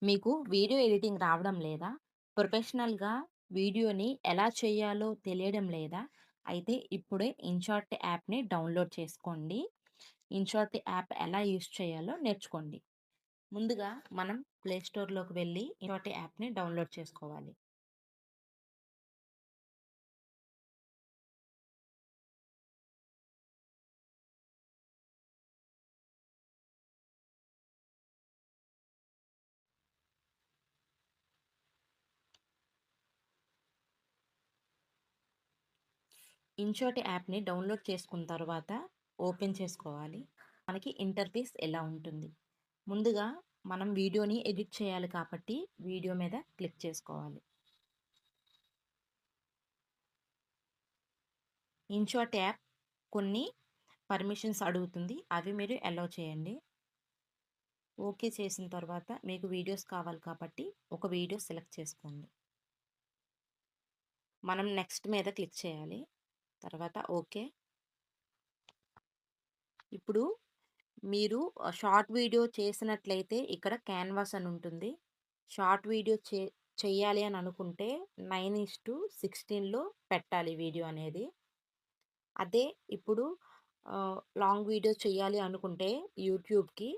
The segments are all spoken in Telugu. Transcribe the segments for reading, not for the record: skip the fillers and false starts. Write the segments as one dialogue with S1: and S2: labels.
S1: మీకు వీడియో ఎడిటింగ్ రావడం లేదా? ప్రొఫెషనల్‌గా వీడియోని ఎలా చేయాలో తెలియడం లేదా? అయితే ఇప్పుడే ఇన్‌షార్ట్ యాప్‌ని డౌన్‌లోడ్ చేసుకోండి. ఇన్‌షార్ట్ యాప్ ఎలా యూజ్ చేయాలో నేర్చుకోండి. ముందుగా మనం ప్లే స్టోర్‌లోకి వెళ్లి ఇన్‌షార్ట్ యాప్‌ని డౌన్‌లోడ్ చేసుకోవాలి. ఇన్‌షార్ట్ యాప్‌ని డౌన్‌లోడ్ చేసుకున్న తర్వాత ఓపెన్ చేసుకోవాలి. మనకి ఇంటర్ఫేస్ ఎలా ఉంటుంది. ముందుగా మనం వీడియోని ఎడిట్ చేయాలి కాబట్టి వీడియో మీద క్లిక్ చేసుకోవాలి. ఇన్‌షార్ట్ యాప్ కొన్ని పర్మిషన్స్ అడుగుతుంది. అవి మీరు అలౌ చేయండి. ఓకే చేసిన తర్వాత మీకు వీడియోస్ కావాలి కాబట్టి ఒక వీడియో సెలెక్ట్ చేసుకోండి. మనం నెక్స్ట్ మీద క్లిక్ చేయాలి. తర్వాత ఓకే. ఇప్పుడు మీరు షార్ట్ వీడియో చేసినట్లయితే ఇక్కడ క్యాన్వాస్ అని ఉంటుంది. షార్ట్ వీడియో చెయ్యాలి అని అనుకుంటే 9:16లో పెట్టాలి వీడియో అనేది. అదే ఇప్పుడు లాంగ్ వీడియో చేయాలి అనుకుంటే యూట్యూబ్‌కి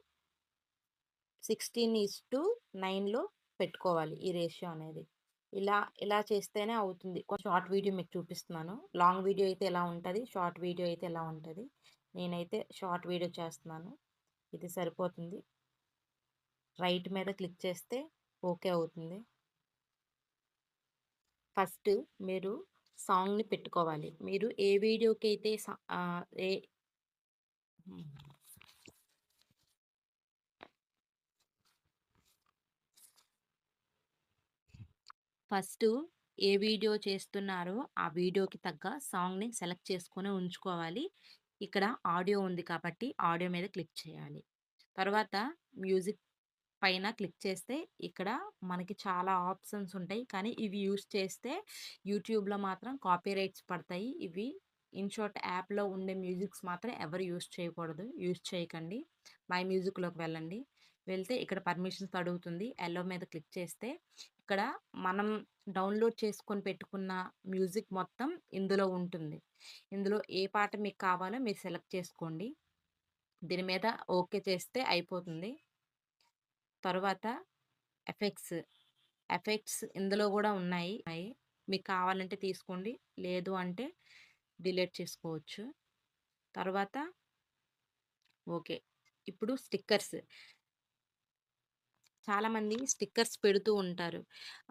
S1: 16:9లో పెట్టుకోవాలి ఈ రేషియో అనేది. ఇలా చేస్తేనే అవుతుంది. షార్ట్ వీడియో మీకు చూపిస్తున్నాను. లాంగ్ వీడియో అయితే ఎలా ఉంటది, షార్ట్ వీడియో అయితే ఎలా ఉంటది. నేనైతే షార్ట్ వీడియో చేస్తున్నాను. ఇది సరిపోతుంది. రైట్ మీద క్లిక్ చేస్తే ఓకే అవుతుంది. ఫస్ట్ మీరు సాంగ్‌ని పెట్టుకోవాలి. మీరు ఏ వీడియోకైతే ఆహ్, ఏ హ్మ్. ఫస్టు ఏ వీడియో చేస్తున్నారో, ఆ వీడియోకి తగ్గ సాంగ్‌ని సెలెక్ట్ చేసుకొని ఉంచుకోవాలి. ఇక్కడ ఆడియో ఉంది కాబట్టి, ఆడియో మీద క్లిక్ చేయాలి. తర్వాత మ్యూజిక్ పైన క్లిక్ చేస్తే, ఇక్కడ మనకి చాలా ఆప్షన్స్ ఉంటాయి. కానీ ఇవి యూజ్ చేస్తే యూట్యూబ్‌లో మాత్రం కాపీరైట్స్ పడతాయి. ఇవి ఇన్‌షార్ట్ యాప్‌లో ఉండే మ్యూజిక్స్ మాత్రం ఎవరు యూజ్ చేయకూడదు. యూజ్ చేయకండి. మై మ్యూజిక్‌లోకి వెళ్ళండి. వెళ్తే ఇక్కడ పర్మిషన్స్ అడుగుతుంది. అలో మీద క్లిక్ చేస్తే, ఇక్కడ మనం డౌన్‌లోడ్ చేసుకొని పెట్టుకున్న మ్యూజిక్ మొత్తం ఇందులో ఉంటుంది. ఇందులో ఏ పాట మీకు కావాలో మీరు సెలెక్ట్ చేసుకోండి. దీని మీద ఓకే చేస్తే అయిపోతుంది. తరువాత ఎఫెక్ట్స్, ఎఫెక్ట్స్ ఇందులో గూడా ఉన్నాయి. మీకు కావాలంటే తీసుకోండి. లేదు అంటే డిలీట్ చేసుకోవచ్చు. తర్వాత ఓకే. ఇప్పుడు స్టిక్కర్స్. చాలామంది స్టిక్కర్స్ పెడుతూ ఉంటారు.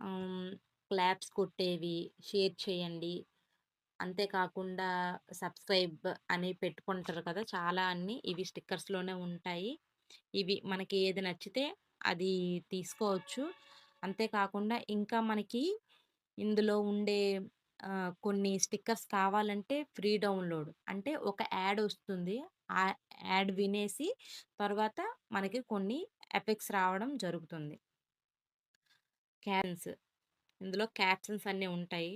S1: హ్మ్. క్లాప్స్ కొట్టేవి, షేర్ చేయండి. అంతే కాకుండా సబ్స్క్రైబ్ అని పెట్టుకుంటారు కదా! చాలా అన్ని ఇవి స్టిక్కర్స్‌లోనే ఉంటాయి. ఇవి మనకి ఏది నచ్చితే అది తీసుకోవచ్చు. అంతే కాకుండా ఇంకా మనకి ఇందులో ఉండే కొన్ని స్టిక్కర్స్ కావాలంటే ఫ్రీ డౌన్‌లోడ్. అంటే ఒక యాడ్ ఒస్తుంది. ఆ యాడ్ వినేసి తర్వాత మనకి కొన్ని ఎఫెక్ట్స్ రావడం జరుగుతుంది. క్యాన్స్ ఇందులో క్యాప్షన్స్ అన్నీ ఉంటాయి.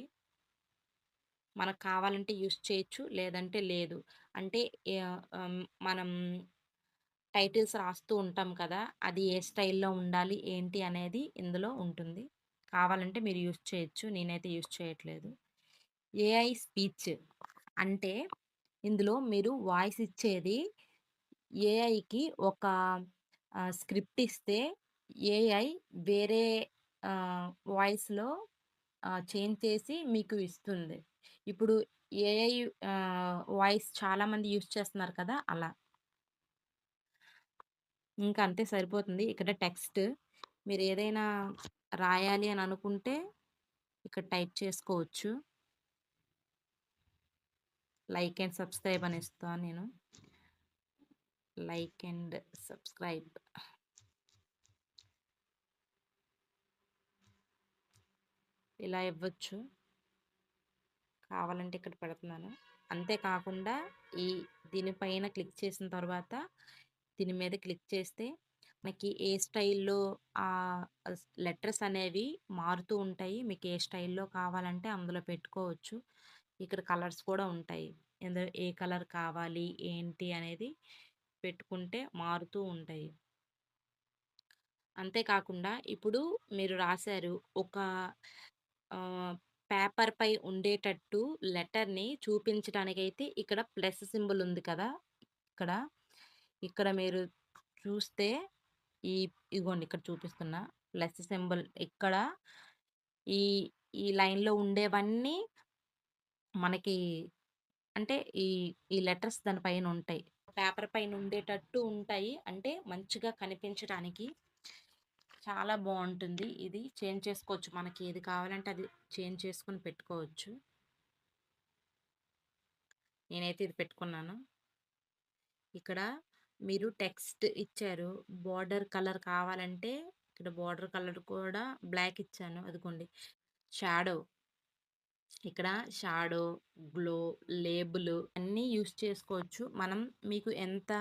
S1: మనకు కావాలంటే యూజ్ చేయొచ్చు. లేదంటే లేదు. అంటే మనం టైటిల్స్ రాస్తూ ఉంటాం కదా! అది ఏ స్టైల్‌లో ఉండాలి, ఏంటి అనేది ఇందులో ఉంటుంది. కావాలంటే మీరు యూజ్ చేయొచ్చు. నేనైతే యూజ్ చేయట్లేదు. ఏఐ స్పీచ్ అంటే ఇందులో మీరు వాయిస్ ఇచ్చేది ఏఐకి ఒక స్క్రిప్ట్ ఇస్తే ఏఐ వేరే వాయిస్‌లో చేంజ్ చేసి మీకు ఇస్తుంది. ఇప్పుడు ఏఐ వాయిస్ చాలామంది యూజ్ చేస్తున్నారు కదా! అలా. ఇంకా అంతే సరిపోతుంది. ఇక్కడ టెక్స్ట్ మీరేదైనా రాయాలి అని అనుకుంటే ఇక్కడ టైప్ చేసుకోవచ్చు. లైక్ అండ్ సబ్‌స్క్రైబ్ అని ఇస్తాను నేను. లైక్ అండ్ సబ్‌స్క్రైబ్ ఇలా ఇవ్వచ్చు. కావాలంటే ఇక్కడ పెడుతున్నాను. అంతే కాకుండా ఈ దీనిపైన క్లిక్ చేసిన తర్వాత దీని మీద క్లిక్ చేస్తే మనకి ఏ స్టైల్‌లో లెటర్స్ అనేవి మారుతూ ఉంటాయి. మీకు ఏ స్టైల్‌లో కావాలంటే అందులో పెట్టుకోవచ్చు. ఇక్కడ కలర్స్ కూడా ఉంటాయి. ఇందులో ఏ కలర్ కావాలి, ఏంటి అనేది పెట్టుకుంటే మారుతూ ఉంటాయి. అంతే కాకుండా ఇప్పుడు మీరు రాసారు. ఒక ఆహ్, పేపర్‌పై ఉండేటట్టు లెటర్‌ని చూపించడానికైతే ఇక్కడ ప్లస్ సింబల్ ఉంది కదా! ఇక్కడ. ఇక్కడ మీరు చూస్తే ఈ ఇగోండి ఇక్కడ చూపిస్తున్నా. ప్లస్ సింబల్ ఇక్కడ ఈ ఈ లైన్‌లో ఉండేవన్నీ మనకి అంటే ఈ ఈ లెటర్స్ దాని పైనుంటాయి. పేపర్ పైన ఉండేటట్టు ఉంటాయి. అంటే మంచిగా కనిపించడానికి చాలా బావుంటుంది. ఇది చేంజ్ చేసుకోవచ్చు. మనకి ఏది కావాలంటే అది చేంజ్ చేసుకొని పెట్టుకోవచ్చు. నేనైతే ఇది పెట్టుకున్నాను. ఇక్కడ మీరు టెక్స్ట్ ఇచ్చారు. బోర్డర్ కలర్ కావాలంటే ఇక్కడ బోర్డర్ కలర్ కూడా బ్లాక్ ఇచ్చాను. అదిగోండి. షాడో ఇక్కడ షాడో, గ్లో, లేబుల్ అన్నీ యూజ్ చేసుకోవచ్చు. మనం మీకు ఎంత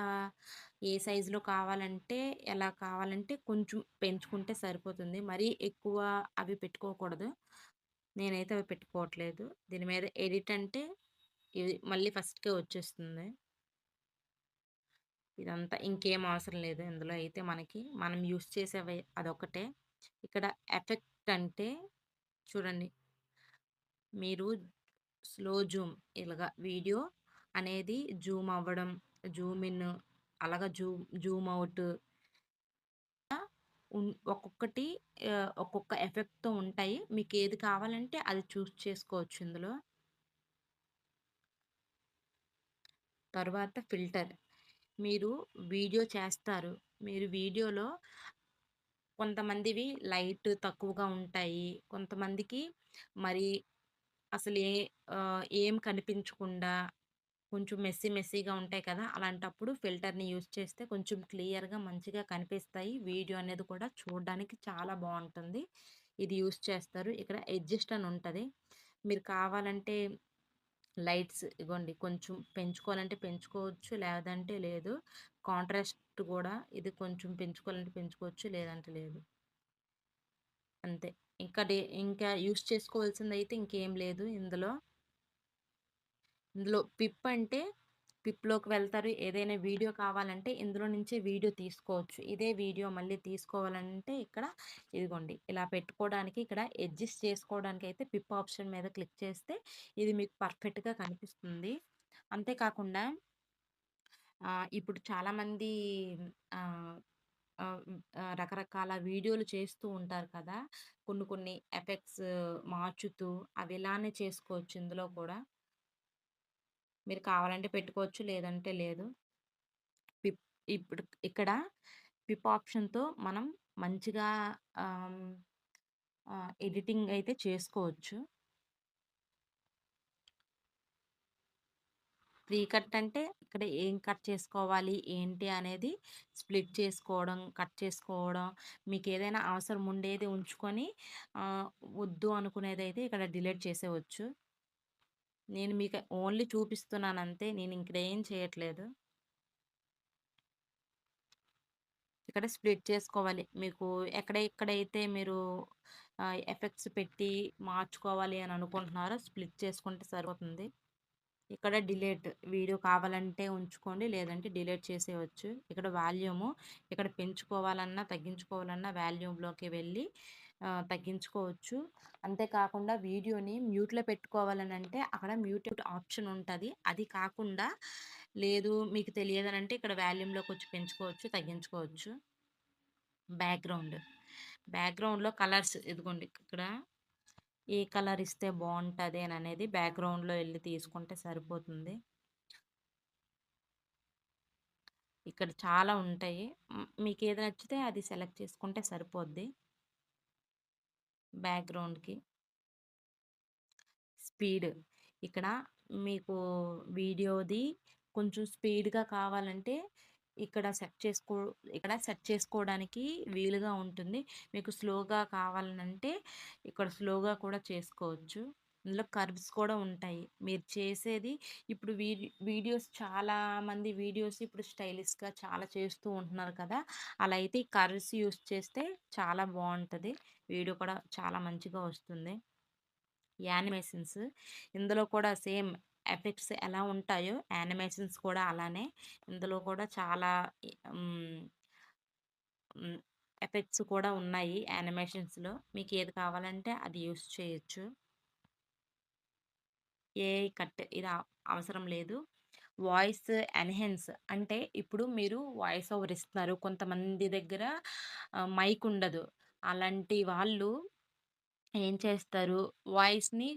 S1: ఏ సైజులో కావాలంటే, ఎలా కావాలంటే కొంచెం పెంచుకుంటే సరిపోతుంది. మరీ ఎక్కువ అవి పెట్టుకోకూడదు. నేనైతే అవి పెట్టుకోవట్లేదు. దీని మీద ఎడిట్ అంటే ఇది మళ్ళీ ఫస్ట్‌కే వచ్చేస్తుంది. ఇదంతా ఇంకేం అవసరం లేదు. ఇందులో అయితే మనం యూజ్ చేసేవి అదొక్కటే. ఇక్కడ ఎఫెక్ట్ అంటే చూడండి. మీరు స్లో జూమ్ ఇలాగ వీడియో అనేది జూమ్ అవ్వడం, జూమ్ ఇన్ అలాగా జూమ్ ఔట్ ఒక్కొక్కటి ఒక్కొక్క ఎఫెక్ట్‌తో ఉంటాయి. మీకేది కావాలంటే అది చూజ్ చేసుకోవచ్చు ఇందులో. తర్వాత ఫిల్టర్. మీరు వీడియో చేస్తారు. మీరు వీడియోలో కొంతమందివి లైట్ తక్కువగా ఉంటాయి. కొంతమందికి మరి అసలు ఏం కనిపించకుండా కొంచెం మెస్సీగా ఉంటాయి కదా! అలాంటప్పుడు ఫిల్టర్‌ని యూజ్ చేస్తే కొంచెం క్లియర్‌గా మంచిగా కనిపిస్తాయి. వీడియో అనేది కూడా చూడడానికి చాలా బావుంటుంది. ఇది యూజ్ చేస్తారు. ఇక్కడ అడ్జస్ట్ అని ఉంటది. మీరు కావాలంటే లైట్స్ ఇగోండి కొంచెం పెంచుకోవాలంటే పెంచుకోవచ్చు. లేదంటే లేదు. కాంట్రాస్ట్ గూడా ఇది కొంచెం పెంచుకోవాలంటే పెంచుకోవచ్చు. లేదంటే లేదు. అంతే. ఇంకా యూజ్ చేసుకోవాల్సిందయితే ఇంకేం లేదు ఇందులో. ఇందులో పిప్ అంటే పిప్‌లోకి వెళ్తారు. ఏదైనా వీడియో కావాలంటే ఇందులో నుంచే వీడియో తీసుకోవచ్చు. ఇదే వీడియో మళ్ళీ తీసుకోవాలంటే ఇక్కడ ఇదిగోండి ఇలా పెట్టుకోవడానికి ఇక్కడ అడ్జస్ట్ చేసుకోవడానికైతే పిప్ ఆప్షన్ మీద క్లిక్ చేస్తే ఇది మీకు పర్ఫెక్ట్‌గా కనిపిస్తుంది. అంతే కాకుండా ఇప్పుడు చాలామంది ఆహ్, రకరకాల వీడియోలు చేస్తూ ఉంటారు కదా! కొన్ని ఎఫెక్ట్స్ మార్చుతూ అవి ఇలానే చేసుకోవచ్చు ఇందులో కూడా. మీరు కావాలంటే పెట్టుకోవచ్చు. లేదంటే లేదు. పిప్ ఇప్పుడు ఇక్కడ పిప్ ఆప్షన్‌తో మనం మంచిగా ఆహ్, ఎడిటింగ్ అయితే చేసుకోవచ్చు. ప్రీ కట్ అంటే ఇక్కడ ఏం కట్ చేసుకోవాలి, ఏంటి అనేది స్ప్లిట్ చేసుకోవడం, కట్ చేసుకోవడం, మీకేదైనా అవసరం ఉండేది ఉంచుకొని ఆహ్, వద్దు అనుకునేదైతే ఇక్కడ డిలీట్ చేసేయవచ్చు. నేను మీకు ఓన్లీ చూపిస్తున్నానంతే. నేను ఇక్కడ ఏం చేయట్లేదు. ఇక్కడ స్ప్లిట్ చేసుకోవాలి. మీకు ఎక్కడెక్కడైతే మీరు ఎఫెక్ట్స్ పెట్టి మార్చుకోవాలి అని అనుకుంటున్నారో స్ప్లిట్ చేసుకుంటే సరిపోతుంది. ఇక్కడ డిలీట్ వీడియో కావాలంటే ఉంచుకోండి. లేదంటే డిలీట్ చేసేయవచ్చు. ఇక్కడ వాల్యూము ఇక్కడ పెంచుకోవాలన్నా, తగ్గించుకోవాలన్నా వాల్యూమ్‌లోకి వెళ్ళి తగ్గించుకోవచ్చు. అంతేకాకుండా వీడియోని మ్యూట్‌లో పెట్టుకోవాలనంటే అక్కడ మ్యూట్ ఆప్షన్ ఉంటది. అది కాకుండా లేదు మీకు తెలియదనంటే ఇక్కడ వాల్యూమ్‌లోకొచ్చి పెంచుకోవచ్చు, తగ్గించుకోవచ్చు. బ్యాక్‌గ్రౌండ్. బ్యాక్‌గ్రౌండ్‌లో కలర్స్ ఇదిగోండి ఇక్కడ ఏ కలర్ ఇస్తే బావుంటది అననేది బ్యాక్‌గ్రౌండ్‌లో ఎళ్లి తీసుకుంటే సరిపోతుంది. ఇక్కడ చాలా ఉంటాయి. మీకేది నచ్చితే అది సెలెక్ట్ చేసుకుంటే సరిపోద్ది. బ్యాక్‌గ్రౌండ్‌కి. స్పీడ్. ఇక్కడ మీకు వీడియోది కొంచెం స్పీడ్‌గా కావాలంటే ఇక్కడ సెట్ చేసుకోవడానికి వీలుగా ఉంటుంది. మీకు స్లోగా కావాలనంటే ఇక్కడ స్లోగా కూడా చేసుకోవచ్చు. ఇందులో కర్వ్స్ కూడా ఉంటాయి. మీరు చేసేది ఇప్పుడు వీడియోస్ చాలామంది వీడియోస్ ఇప్పుడు స్టైలిష్‌గా చాలా చేస్తూ ఉంటున్నారు కదా! అలా అయితే ఈ కర్వ్స్ యూజ్ చేస్తే చాలా బావుంటది. వీడియో కూడా చాలా మంచిగా వస్తుంది. యానిమేషన్స్. ఇందులో కూడా సేమ్ ఎఫెక్ట్స్ ఎలా ఉంటాయో యానిమేషన్స్ కూడా అలానే. ఇందులో కూడా చాలా హ్మ్. హ్మ్. ఎఫెక్ట్స్ కూడా ఉన్నాయి యానిమేషన్స్‌లో. మీకేది కావాలంటే అది యూజ్ చేయొచ్చు. ఏఐ కట్ ఇది అవసరం లేదు. వాయిస్ ఎన్హాన్స్ అంటే ఇప్పుడు మీరు వాయిస్ ఓవర్ ఇస్తున్నారు. కొంతమంది దగ్గర మైక్ ఉండదు. అలాంటి వాళ్ళు ఏం చేస్తారు వాయిస్‌ని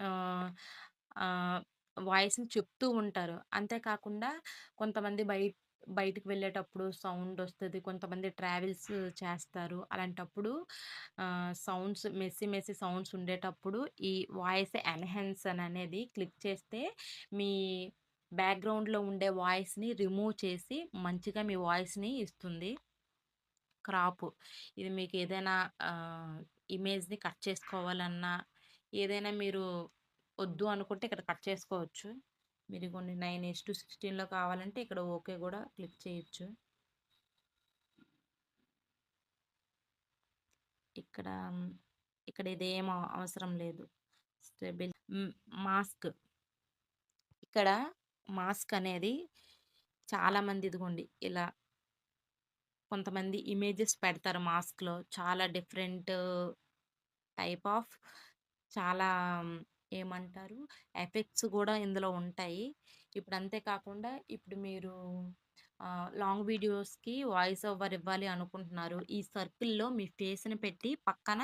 S1: ఆహ్, ఆహ్, వాయిస్‌ని చెప్తూ ఉంటారు. అంతే కాకుండా కొంతమంది బయటికి వెళ్ళేటప్పుడు సౌండొస్తది. కొంతమంది ట్రావెల్స్ చేస్తారు. అలాంటప్పుడు మెస్సీ సౌండ్స్ ఉండేటప్పుడు ఈ వాయిస్ ఎన్హాన్సన్ అనేది క్లిక్ చేస్తే మీ బ్యాక్‌గ్రౌండ్‌లో ఉండే వాయిస్‌ని రిమూవ్ చేసి మంచిగా మీ వాయిస్‌ని ఇస్తుంది. క్రాపు. ఇది మీకేదైనా ఇమేజ్‌ని కట్ చేసుకోవాలన్నా, ఏదైనా మీరు వద్దు అనుకుంటే ఇక్కడ కట్ చేసుకోవచ్చు. మీరు కొన్ని 9:16లో కావాలంటే ఇక్కడ ఓకే గూడా క్లిక్ చేయొచ్చు. ఇక్కడ ఇక్కడ ఇదేం అవసరం లేదు. హ్మ్. మాస్క్. ఇక్కడ మాస్క్ అనేది చాలామంది ఇదిగోండి ఇలా కొంతమంది ఇమేజెస్ పెడతారు మాస్క్‌లో. చాలా డిఫరెంట్ టైప్ ఆఫ్ చాలా ఏమంటారు ఎఫెక్ట్స్ గూడా ఇందులో ఉంటాయి. ఇప్పుడు అంతే కాకుండా ఇప్పుడు మీరు లాంగ్ వీడియోస్‌కి వాయిస్ ఓవర్ ఇవ్వాలి అనుకుంటున్నారు. ఈ సర్కిల్‌లో మీ ఫేస్‌ని పెట్టి పక్కన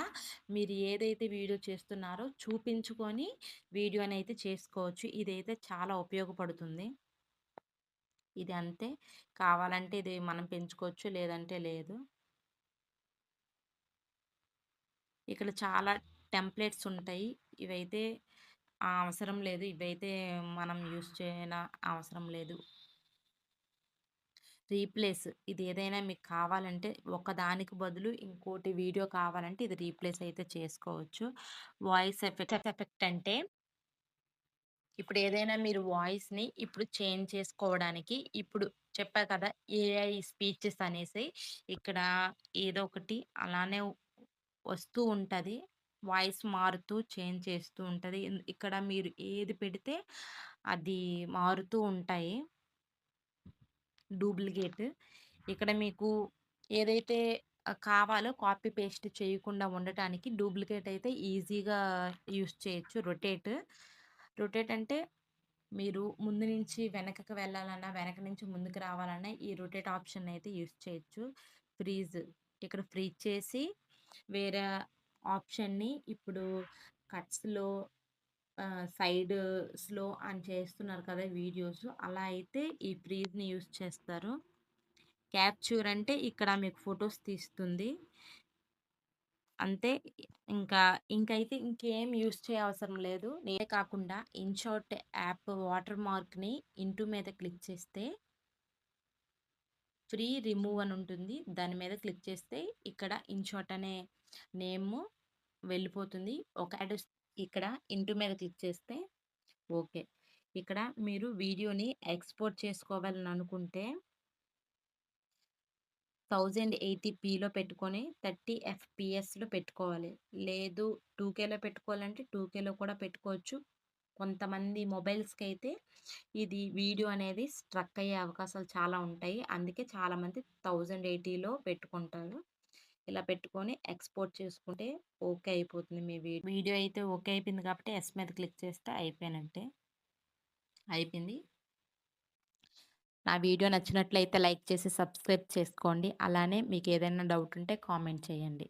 S1: మీరు ఏదైతే వీడియో చేస్తున్నారో చూపించుకొని వీడియోనైతే చేసుకోవచ్చు. ఇదైతే చాలా ఉపయోగపడుతుంది. ఇది అంతే. కావాలంటే ఇది మనం పెంచుకోవచ్చు. లేదంటే లేదు. ఇక్కడ చాలా టెంప్లేట్స్ ఉంటాయి. ఇవైతే అవసరం లేదు. ఇవైతే మనం యూజ్ అవసరం లేదు. రీప్లేస్ ఇది ఏదైనా మీకు కావాలంటే ఒకదానికి బదులు ఇంకోటి వీడియో కావాలంటే ఇది రీప్లేస్ అయితే చేసుకోవచ్చు. వాయిస్ ఎఫెక్ట్ అంటే ఇప్పుడు ఏదైనా మీరు వాయిస్‌ని ఇప్పుడు చేంజ్ చేసుకోవడానికి ఇప్పుడు చెప్పా కదా! ఏఐ స్పీచెస్ అనేసి ఇక్కడ ఏదో ఒకటి అలానే వస్తూ ఉంటది. వాయిస్ మారుతూ చేంజ్ చేస్తూ ఉంటది. ఇక్కడ మీరు ఏది పెడితే అది మారుతూ ఉంటాయి. డూప్లికేట్. ఇక్కడ మీకు ఏదైతే కావాలో కాపీ పేస్ట్ చేయకుండా ఉండటానికి డూప్లికేట్ అయితే ఈజీగా యూజ్ చేయొచ్చు. రొటేట్ అంటే మీరు ముందు నుంచి వెనకకి వెళ్ళాలన్నా, వెనక నుంచి ముందుకు రావాలన్నా ఈ రొటేట్ ఆప్షన్ అయితే యూజ్ చేయొచ్చు. ఫ్రీజ్ ఇక్కడ ఫ్రీజ్ చేసి వేరే ఆప్షన్‌ని ఇప్పుడు కట్స్‌లో సైడ్ స్లో అని చేస్తున్నారు కదా వీడియోస్. అలా అయితే ఈ ఫ్రీజ్‌ని యూజ్ చేస్తారు. క్యాప్చర్ అంటే ఇక్కడ మీకు ఫోటోస్ తీస్తుంది. అంతే. ఇంకా ఇంకైతే ఇంకేం యూజ్ చేయవసరం లేదు. కాకుండా ఇన్‌షాట్ యాప్ వాటర్ మార్క్‌ని ఇంటూ మీద క్లిక్ చేస్తే ఫ్రీ రిమూవ్ అని ఉంటుంది. దాని మీద క్లిక్ చేస్తే ఇక్కడ ఇన్‌షాట్ అనే నేము వెళ్ళిపోతుంది. ఒక యాడ్ ఇక్కడ ఇంటూ మీద క్లిక్ చేస్తే ఓకే. ఇక్కడ మీరు వీడియోని ఎక్స్‌పోర్ట్ చేసుకోవాలని అనుకుంటే 1080పీలో పెట్టుకొని 30 ఎఫ్‌పిఎస్‌లో పెట్టుకోవాలి. లేదు 2కేలో పెట్టుకోవాలంటే 2కేలో కూడా పెట్టుకోవచ్చు. కొంతమంది మొబైల్స్‌కైతే ఇది వీడియో అనేది స్ట్రక్ అయ్యే అవకాశాలు చాలా ఉంటాయి. అందుకే చాలామంది 1080లో పెట్టుకుంటారు. ఇలా పెట్టుకొని ఎక్స్‌పోర్ట్ చేసుకుంటే ఓకే అయిపోతుంది మీ వీడియో అయితే ఓకే అయిపోయింది కాబట్టి యెస్ మీద క్లిక్ చేస్తే అయిపోయినట్టే. అయిపోయింది. నా వీడియో నచ్చినట్లయితే లైక్ చేసి సబ్స్క్రైబ్ చేసుకోండి. అలానే మీకేదైనా డౌట్ ఉంటే కామెంట్ చేయండి.